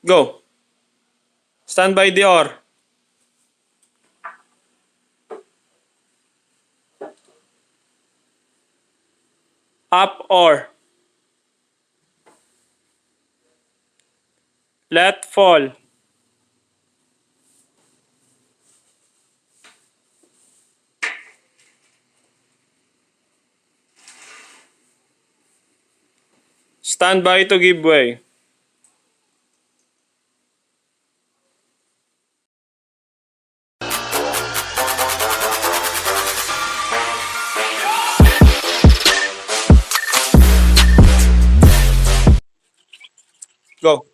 Go. Stand by the or. Up or. Let fall. Stand by to give way. Go.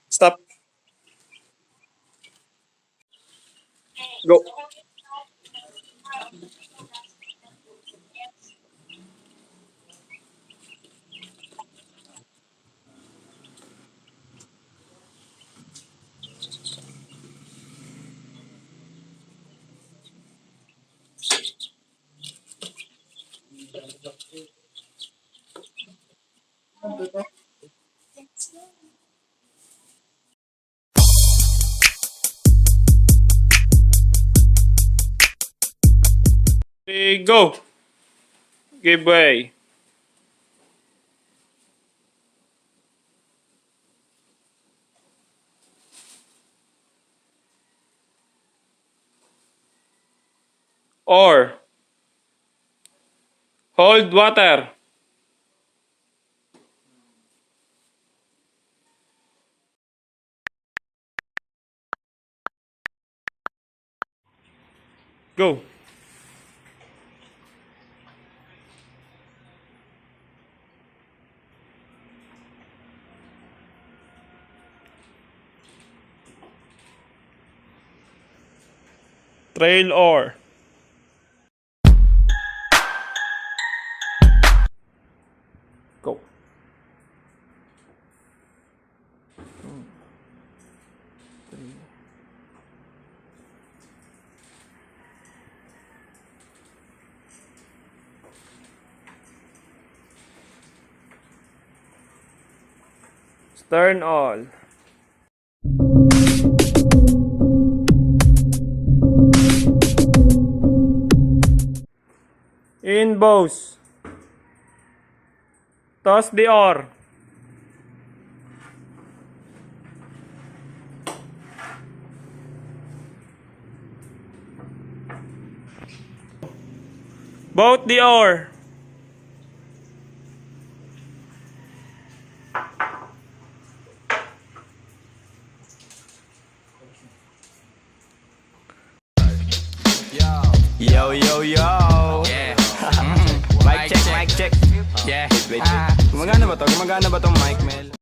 Stop. Go. Ready, go. Give way. Or. Hold water. Go. Trail or. Go. Stern all. In bows. Toss the oar. Boat the oar. Yo, yo, yo. Yeah. Mic check, mic check. Yeah. Wait. Gumagana ba to? Gumagana ba tong mic, Mel?